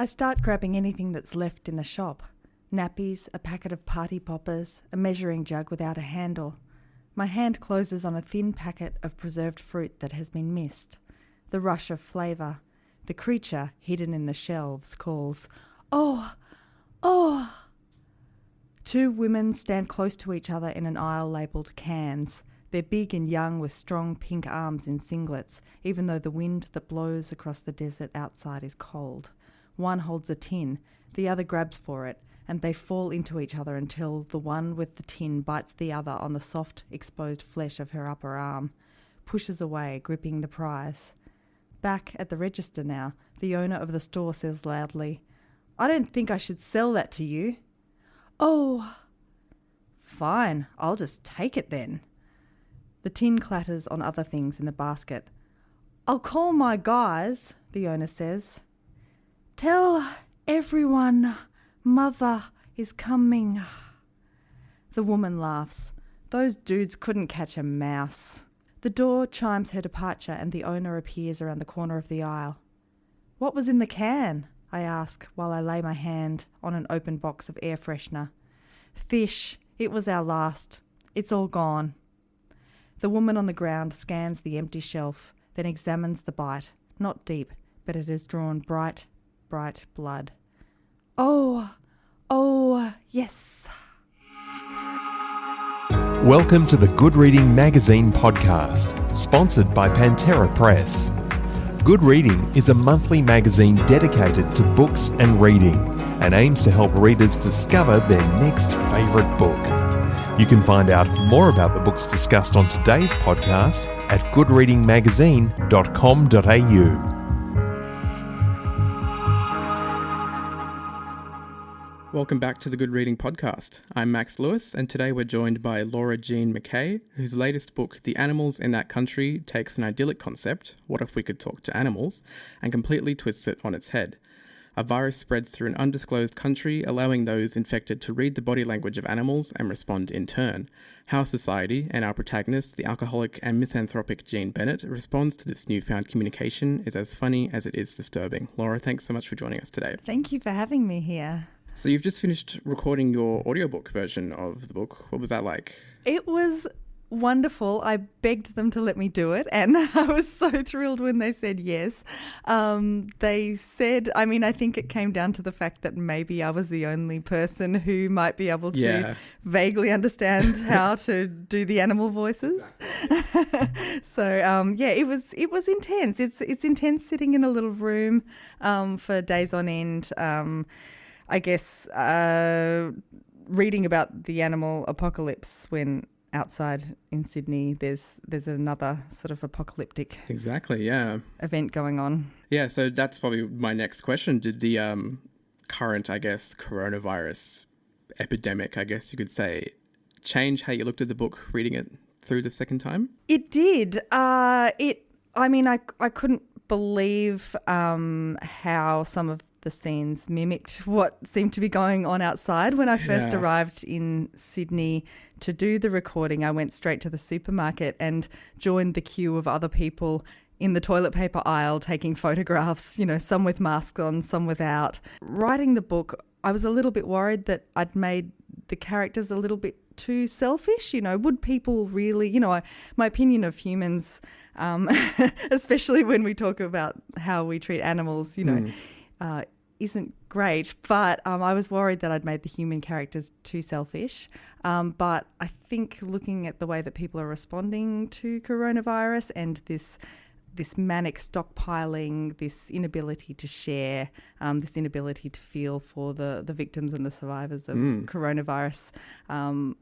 I start grabbing anything that's left in the shop. Nappies, a packet of party poppers, a measuring jug without a handle. My hand closes on a thin packet of preserved fruit that has been missed. The rush of flavour. The creature, hidden in the shelves, calls, "Oh! Oh!" Two women stand close to each other in an aisle labelled cans. They're big and young with strong pink arms in singlets, even though the wind that blows across the desert outside is cold. One holds a tin, the other grabs for it, and they fall into each other until the one with the tin bites the other on the soft, exposed flesh of her upper arm, pushes away, gripping the prize. Back at the register now, the owner of the store says loudly, "I don't think I should sell that to you." "Oh!" "Fine, I'll just take it then." The tin clatters on other things in the basket. "I'll call my guys," the owner says. "Tell everyone Mother is coming." The woman laughs. Those dudes couldn't catch a mouse. The door chimes her departure and the owner appears around the corner of the aisle. "What was in the can?" I ask while I lay my hand on an open box of air freshener. "Fish. It was our last. It's all gone." The woman on the ground scans the empty shelf, then examines the bite. Not deep, but it has drawn bright, bright blood. "Oh, yes." Welcome to the Good Reading Magazine podcast, sponsored by Pantera Press. Good Reading is a monthly magazine dedicated to books and reading and aims to help readers discover their next favourite book. You can find out more about the books discussed on today's podcast at goodreadingmagazine.com.au. Welcome back to the Good Reading Podcast. I'm Max Lewis, and today we're joined by Laura Jean McKay, whose latest book, The Animals in That Country, takes an idyllic concept, what if we could talk to animals, and completely twists it on its head. A virus spreads through an undisclosed country, allowing those infected to read the body language of animals and respond in turn. How society, and our protagonist, the alcoholic and misanthropic Jean Bennett, responds to this newfound communication is as funny as it is disturbing. Laura, thanks so much for joining us today. Thank you for having me here. So you've just finished recording your audiobook version of the book. What was that like? It was wonderful. I begged them to let me do it, and I was so thrilled when they said yes. They said, I think it came down to the fact that maybe I was the only person who might be able to vaguely understand how to do the animal voices. So it was intense. It's intense sitting in a little room for days on end. I guess reading about the animal apocalypse when outside in Sydney there's another sort of apocalyptic event going on. Yeah, so that's probably my next question. Did the current, I guess, coronavirus epidemic, I guess you could say, change how you looked at the book reading it through the second time? It did. I couldn't believe how some of the scenes mimicked what seemed to be going on outside. When I first arrived in Sydney to do the recording, I went straight to the supermarket and joined the queue of other people in the toilet paper aisle taking photographs, some with masks on, some without. Writing the book, I was a little bit worried that I'd made the characters a little bit too selfish. Would people really, my opinion of humans, especially when we talk about how we treat animals, isn't great, but I was worried that I'd made the human characters too selfish. But I think looking at the way that people are responding to coronavirus and this manic stockpiling, this inability to share, this inability to feel for the victims and the survivors of coronavirus,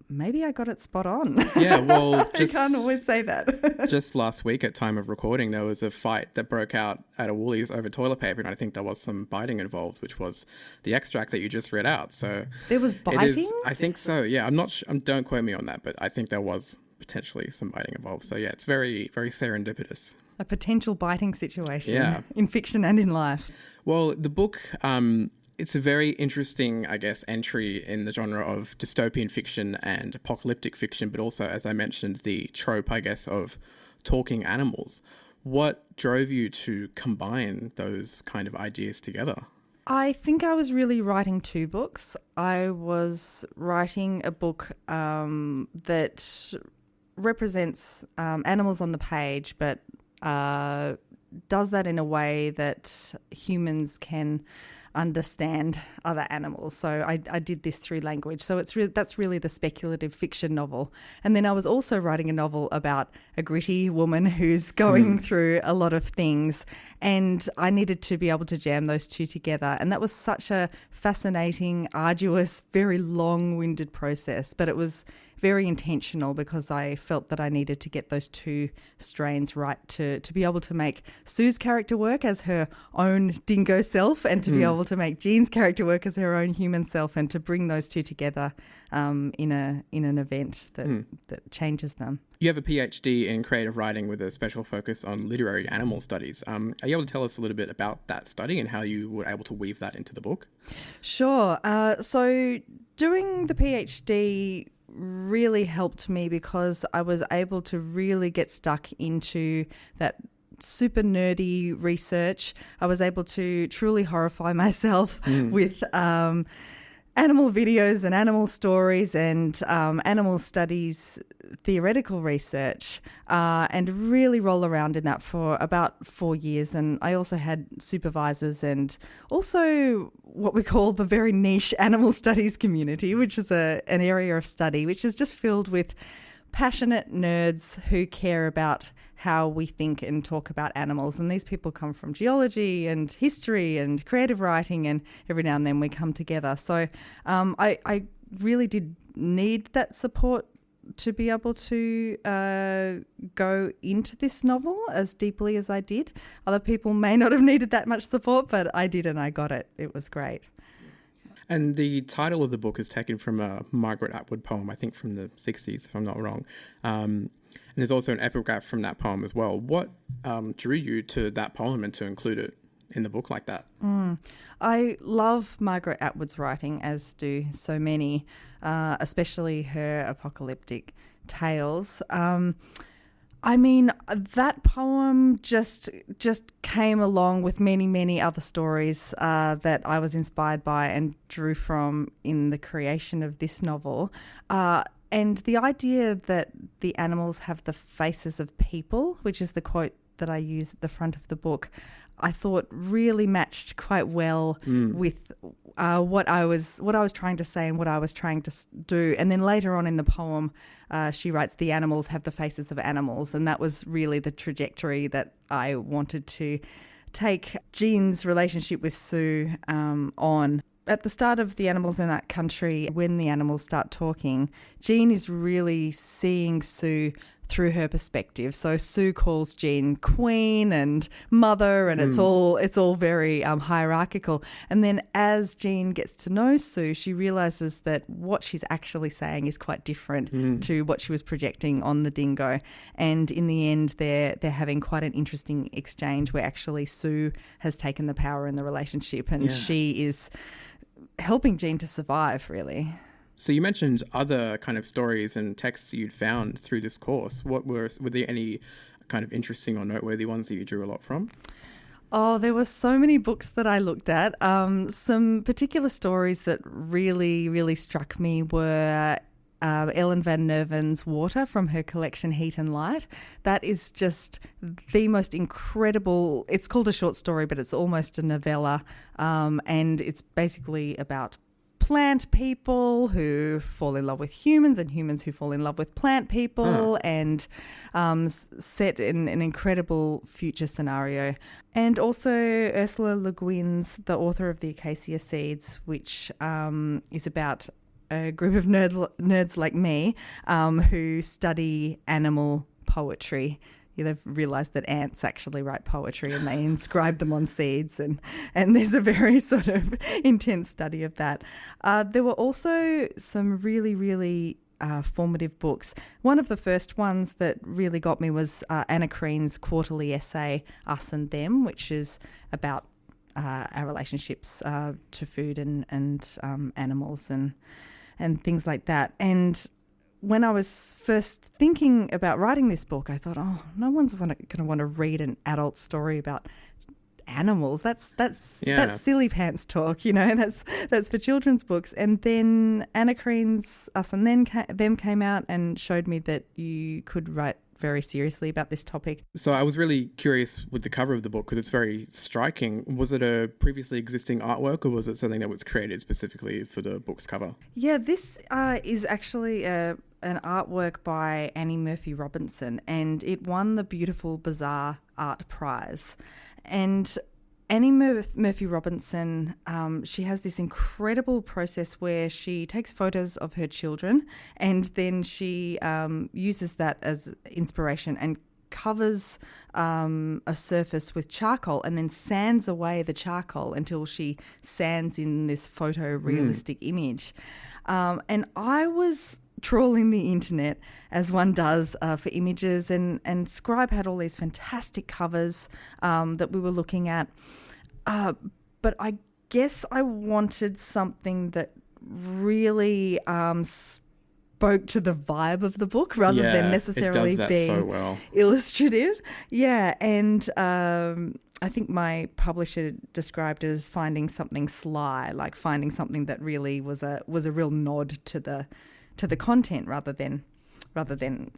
maybe I got it spot on. Yeah, well... I can't always say that. Just last week at time of recording, there was a fight that broke out at a Woolies over toilet paper, and I think there was some biting involved, which was the extract that you just read out. So there was biting? I think so, yeah. I'm not sure, don't quote me on that, but I think there was potentially some biting involved. So yeah, it's very, very serendipitous. A potential biting situation in fiction and in life. Well, the book, it's a very interesting, I guess, entry in the genre of dystopian fiction and apocalyptic fiction, but also, as I mentioned, the trope, I guess, of talking animals. What drove you to combine those kind of ideas together? I think I was really writing two books. I was writing a book that represents animals on the page, but does that in a way that humans can understand other animals. So I did this through language. So that's really the speculative fiction novel. And then I was also writing a novel about a gritty woman who's going through a lot of things, and I needed to be able to jam those two together. And that was such a fascinating, arduous, very long-winded process, but it was very intentional because I felt that I needed to get those two strains right to be able to make Sue's character work as her own dingo self, and to be able to make Jean's character work as her own human self, and to bring those two together in an event that changes them. You have a PhD in creative writing with a special focus on literary animal studies. Are you able to tell us a little bit about that study and how you were able to weave that into the book? Sure. So doing the PhD really helped me because I was able to really get stuck into that super nerdy research. I was able to truly horrify myself with animal videos and animal stories and animal studies theoretical research, and really roll around in that for about 4 years. And I also had supervisors and also what we call the very niche animal studies community, which is an area of study which is just filled with passionate nerds who care about how we think and talk about animals. And these people come from geology and history and creative writing, and every now and then we come together. So I really did need that support to be able to go into this novel as deeply as I did. Other people may not have needed that much support, but I did, and I got it. It was great. And the title of the book is taken from a Margaret Atwood poem, I think from the 60s, if I'm not wrong. And there's also an epigraph from that poem as well. What drew you to that poem and to include it in the book like that? I love Margaret Atwood's writing, as do so many, especially her apocalyptic tales. I mean, that poem just came along with many, many other stories that I was inspired by and drew from in the creation of this novel. And the idea that the animals have the faces of people, which is the quote that I use at the front of the book, I thought really matched quite well with what I was trying to say and what I was trying to do. And then later on in the poem, she writes, "The animals have the faces of animals," and that was really the trajectory that I wanted to take Jean's relationship with Sue on. At the start of The Animals in That Country, when the animals start talking, Jean is really seeing Sue through her perspective. So Sue calls Jean queen and mother, and it's all very hierarchical. And then as Jean gets to know Sue, she realizes that what she's actually saying is quite different to what she was projecting on the dingo. And in the end, they're having quite an interesting exchange where actually Sue has taken the power in the relationship, and she is helping Jean to survive, really. So you mentioned other kind of stories and texts you'd found through this course. Were there any kind of interesting or noteworthy ones that you drew a lot from? Oh, there were so many books that I looked at. Some particular stories that really, really struck me were Ellen Van Nerven's Water from her collection Heat and Light. That is just the most incredible. It's called a short story, but it's almost a novella, and it's basically about plant people who fall in love with humans and humans who fall in love with plant people, and set in an incredible future scenario. And also Ursula Le Guin's The Author of the Acacia Seeds, which is about a group of nerds like me who study animal poetry. They've realised that ants actually write poetry and they inscribe them on seeds, and there's a very sort of intense study of that. There were also some really, really formative books. One of the first ones that really got me was Anna Kreen's quarterly essay, Us and Them, which is about our relationships to food and animals and things like that. And when I was first thinking about writing this book, I thought, no one's going to want to read an adult story about animals. That's Yeah. silly pants talk, that's for children's books. And then Anna Kreen's Us and Them came out and showed me that you could write very seriously about this topic. So I was really curious with the cover of the book because it's very striking. Was it a previously existing artwork or was it something that was created specifically for the book's cover? Yeah, this is actually an artwork by Annie Murphy Robinson, and it won the Beautiful Bazaar Art Prize. And Annie Murphy Robinson, she has this incredible process where she takes photos of her children and then she uses that as inspiration and covers a surface with charcoal and then sands away the charcoal until she sands in this photorealistic image. And I was trawling the internet as one does for images, and Scribe had all these fantastic covers that we were looking at, but I guess I wanted something that really spoke to the vibe of the book rather than necessarily being so well. illustrative. Yeah, and I think my publisher described it as finding something sly, like finding something that really was a real nod to the content rather than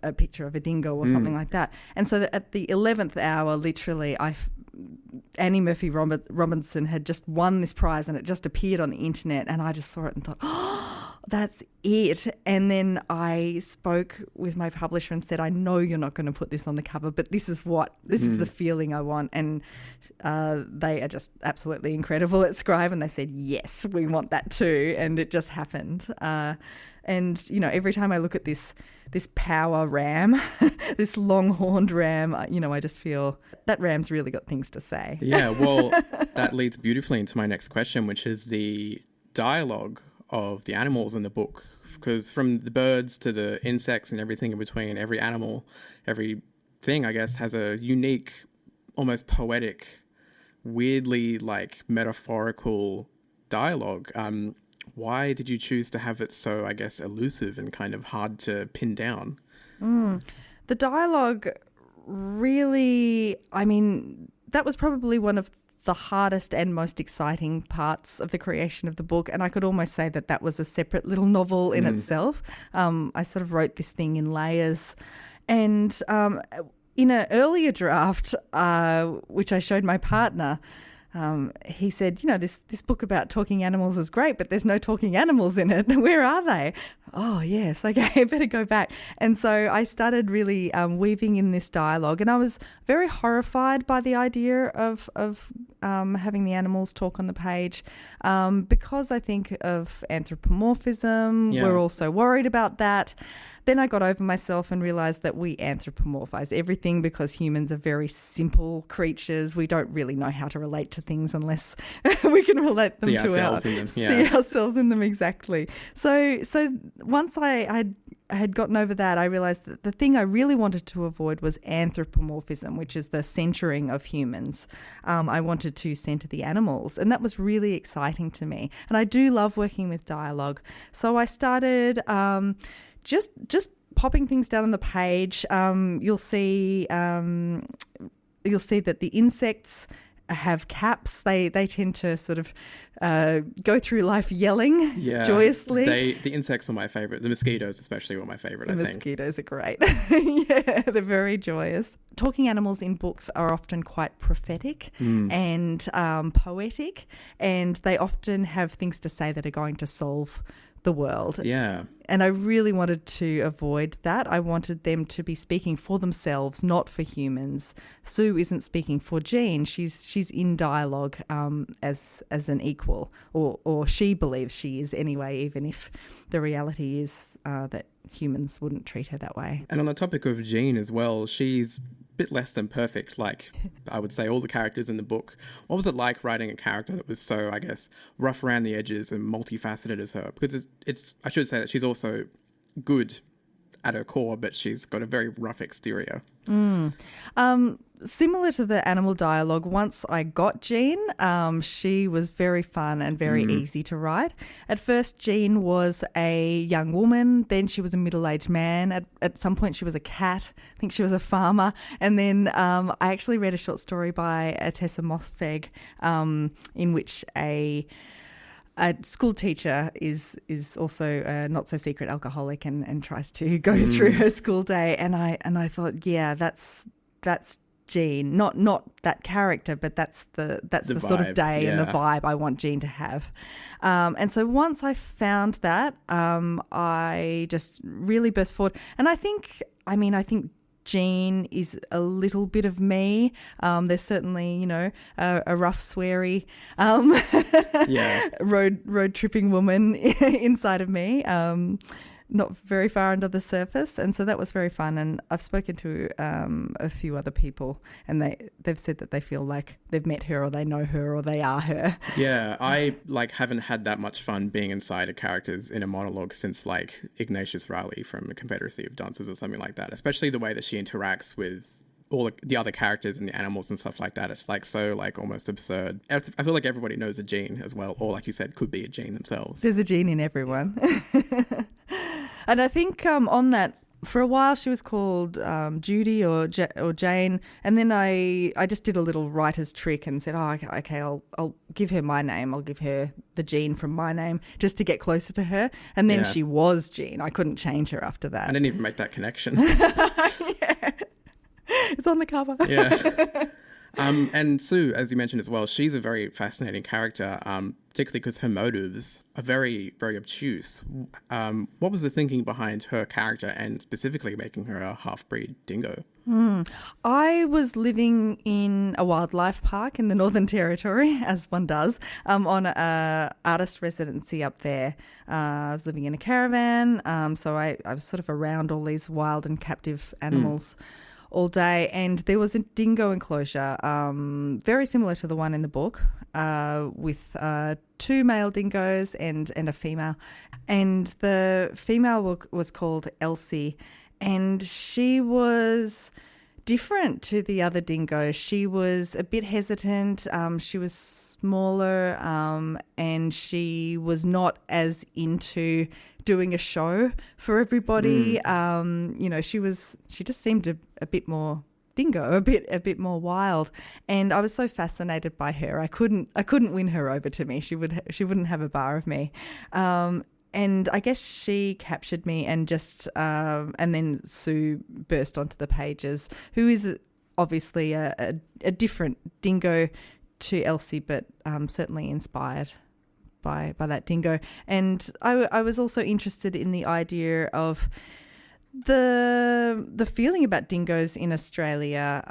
a picture of a dingo or something like that. And so at the 11th hour, literally, Annie Murphy Robinson had just won this prize and it just appeared on the internet, and I just saw it and thought, oh, that's it. And then I spoke with my publisher and said, I know you're not going to put this on the cover, but this is the feeling I want. And they are just absolutely incredible at Scribe, and they said, yes, we want that too. And it just happened. And, every time I look at this power ram, this long-horned ram, I just feel that ram's really got things to say. Yeah, well, that leads beautifully into my next question, which is the dialogue of the animals in the book. Because from the birds to the insects and everything in between, every animal, everything, I guess, has a unique, almost poetic, weirdly, metaphorical dialogue. Why did you choose to have it so, I guess, elusive and kind of hard to pin down? The dialogue really, that was probably one of the hardest and most exciting parts of the creation of the book. And I could almost say that was a separate little novel in itself. I sort of wrote this thing in layers. And in an earlier draft, which I showed my partner, he said, this book about talking animals is great, but there's no talking animals in it. Where are they? Oh, yes. Okay, I better go back. And so I started really weaving in this dialogue, and I was very horrified by the idea of having the animals talk on the page because I think of anthropomorphism. Yeah. We're also worried about that. Then I got over myself and realised that we anthropomorphise everything because humans are very simple creatures. We don't really know how to relate to things unless we can relate them see ourselves in them exactly. So once I had gotten over that, I realised that the thing I really wanted to avoid was anthropomorphism, which is the centering of humans. I wanted to centre the animals, and that was really exciting to me. And I do love working with dialogue. So I started just popping things down on the page. You'll see that the insects have caps. They tend to sort of go through life yelling joyously. The insects are my favourite. The mosquitoes especially were my favourite, I think. Mosquitoes are great. Yeah, they're very joyous. Talking animals in books are often quite prophetic and poetic, and they often have things to say that are going to solve the world. Yeah. And I really wanted to avoid that. I wanted them to be speaking for themselves, not for humans. Sue isn't speaking for Jean. She's in dialogue as an equal, or she believes she is anyway, even if the reality is that humans wouldn't treat her that way. And on the topic of Jean as well, she's a bit less than perfect, like I would say all the characters in the book. What was it like writing a character that was so, I guess, rough around the edges and multifaceted as her? Because it's I should say that she's also good at her core, but she's got a very rough exterior. Similar to the animal dialogue, once I got Jean, she was very fun and very easy to write. At first, Jean was a young woman. Then she was a middle-aged man. At some point, she was a cat. I think she was a farmer. And then I actually read a short story by Tessa Mossfegh in which a school teacher is also a not-so-secret alcoholic and tries to go through her school day. And I thought, yeah, that's Jean, not that character, but that's the vibe, sort of day and the vibe I want Jean to have. And so once I found that, I just really burst forward. And I think Jean is a little bit of me. There's certainly, a rough, sweary, road tripping woman inside of me. Not very far under the surface, and so that was very fun. And I've spoken to a few other people, and they've said that they feel like they've met her, or they know her, or they are her. Yeah, I haven't had that much fun being inside of characters in a monologue since Ignatius Riley from The Confederacy of Dunces or something like that. Especially the way that she interacts with all the other characters and the animals and stuff like that. It's so almost absurd. I feel like everybody knows a Jean as well, or like you said, could be a Jean themselves. There's a Jean in everyone. And I think on that, for a while she was called Judy or Jane, and then I just did a little writer's trick and said, okay, I'll give her my name. I'll give her the Jean from my name just to get closer to her. And then she was Jean. I couldn't change her after that. I didn't even make that connection. Yeah. It's on the cover. Yeah. And Sue, as you mentioned as well, she's a very fascinating character, particularly because her motives are very, very obtuse. What was the thinking behind her character and specifically making her a half-breed dingo? I was living in a wildlife park in the Northern Territory, as one does, on a artist residency up there. I was living in a caravan, so I was sort of around all these wild and captive animals all day, and there was a dingo enclosure, very similar to the one in the book, with 2 male dingoes and a female. And the female was called Elsie, and she was different to the other dingoes. She was a bit hesitant. She was smaller, and she was not as into doing a show for everybody. She just seemed a bit more dingo, a bit more wild, and I was so fascinated by her. I couldn't win her over to me. She wouldn't have a bar of me. And I guess she captured me, and and then Sue burst onto the pages, who is obviously a different dingo to Elsie, but certainly inspired by that dingo. And I was also interested in the idea of the feeling about dingoes in Australia.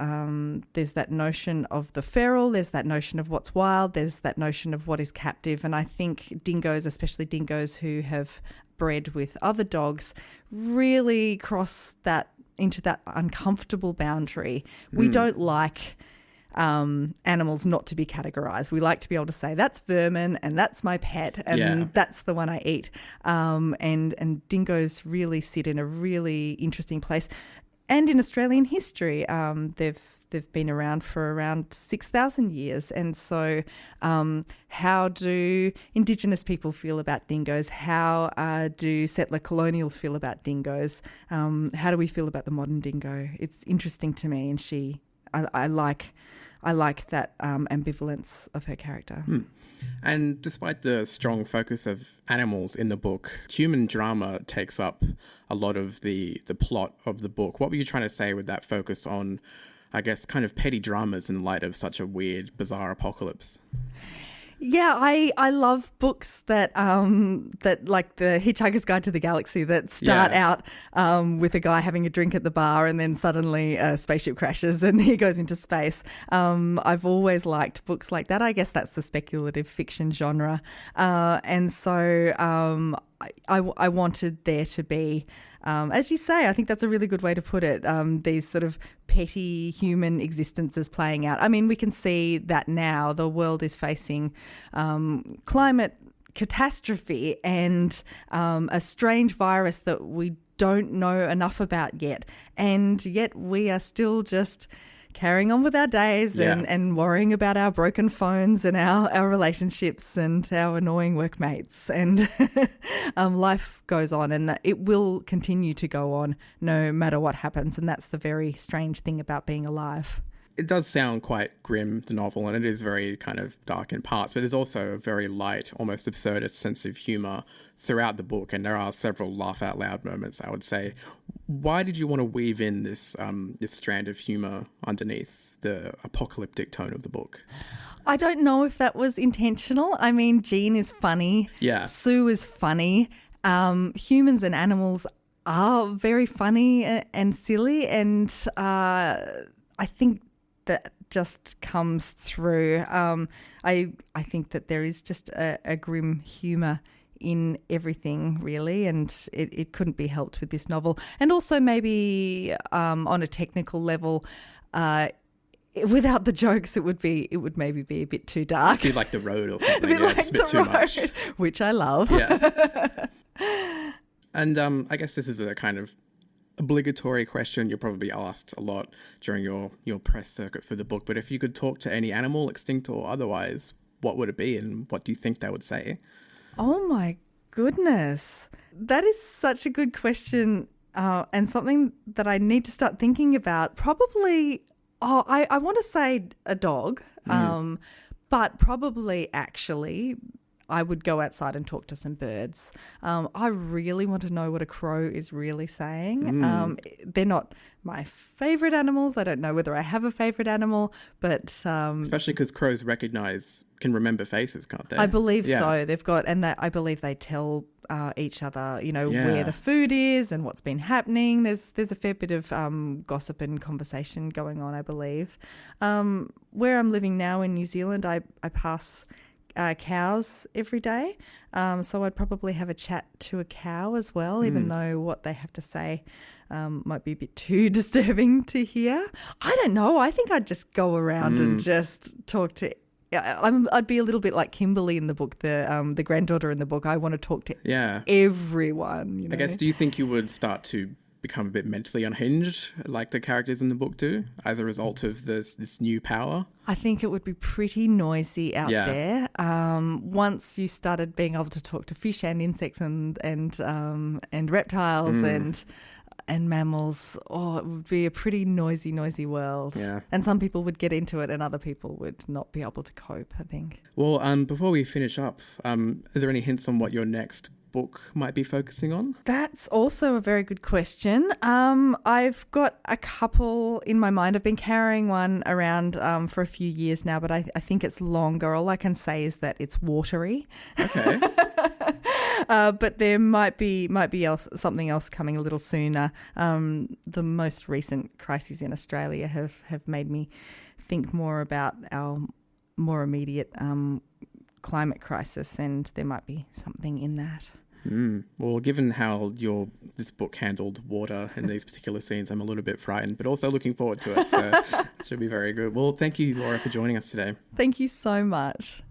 There's that notion of the feral, there's that notion of what's wild, there's that notion of what is captive, and I think dingoes, especially dingoes who have bred with other dogs, really cross that into that uncomfortable boundary. We don't like animals not to be categorized. We like to be able to say that's vermin and that's my pet and that's the one I eat. And dingoes really sit in a really interesting place. And in Australian history, they've been around for around 6,000 years. And so how do Indigenous people feel about dingoes? How do settler colonials feel about dingoes? How do we feel about the modern dingo? It's interesting to me, and I like that ambivalence of her character. And despite the strong focus of animals in the book, human drama takes up a lot of the plot of the book. What were you trying to say with that focus on, I guess, kind of petty dramas in light of such a weird, bizarre apocalypse? Yeah, I love books that like the Hitchhiker's Guide to the Galaxy that start out with a guy having a drink at the bar and then suddenly a spaceship crashes and he goes into space. I've always liked books like that. I guess that's the speculative fiction genre. And so I wanted there to be, as you say, I think that's a really good way to put it, these sort of petty human existences playing out. I mean, we can see that now the world is facing climate catastrophe and a strange virus that we don't know enough about yet. And yet we are still just carrying on with our days and worrying about our broken phones and our relationships and our annoying workmates. And life goes on, and that it will continue to go on no matter what happens. And that's the very strange thing about being alive. It does sound quite grim, the novel, and it is very kind of dark in parts, but there's also a very light, almost absurdist sense of humour throughout the book, and there are several laugh-out-loud moments, I would say. Why did you want to weave in this strand of humour underneath the apocalyptic tone of the book? I don't know if that was intentional. I mean, Jean is funny. Yeah. Sue is funny. Humans and animals are very funny and silly, and I think that just comes through. I think that there is just a grim humour in everything, really, and it couldn't be helped with this novel. And also maybe on a technical level, without the jokes, it would maybe be a bit too dark. It'd be like The Road or something. It's a bit too much. Which I love. Yeah. And I guess this is a kind of obligatory question you're probably asked a lot during your press circuit for the book, but if you could talk to any animal, extinct or otherwise, what would it be and what do you think they would say? Oh my goodness. That is such a good question, and something that I need to start thinking about. Probably, I want to say a dog, but probably actually I would go outside and talk to some birds. I really want to know what a crow is really saying. They're not my favourite animals. I don't know whether I have a favourite animal, but... especially because crows can remember faces, can't they? I believe so. They've got, and that I believe they tell each other, where the food is and what's been happening. There's a fair bit of gossip and conversation going on, I believe. Where I'm living now in New Zealand, I pass cows every day, so I'd probably have a chat to a cow as well, even though what they have to say might be a bit too disturbing to hear. I don't know. I think I'd just go around and just talk to... I'd be a little bit like Kimberly in the book, the granddaughter in the book. I want to talk to everyone. I guess, do you think you would start to become a bit mentally unhinged like the characters in the book do as a result of this new power? I think it would be pretty noisy out there. Once you started being able to talk to fish and insects and reptiles and mammals, it would be a pretty noisy world. Yeah. And some people would get into it and other people would not be able to cope, I think. Well, before we finish up, is there any hints on what your next book might be focusing on? That's also a very good question. I've got a couple in my mind. I've been carrying one around for a few years now, but I think it's longer. All I can say is that it's watery. Okay. But there might be something else coming a little sooner. The most recent crises in Australia have made me think more about our more immediate climate crisis, and there might be something in that. Well, given how this book handled water in these particular scenes, I'm a little bit frightened, but also looking forward to it. So it should be very good. Well, thank you, Laura, for joining us today. Thank you so much.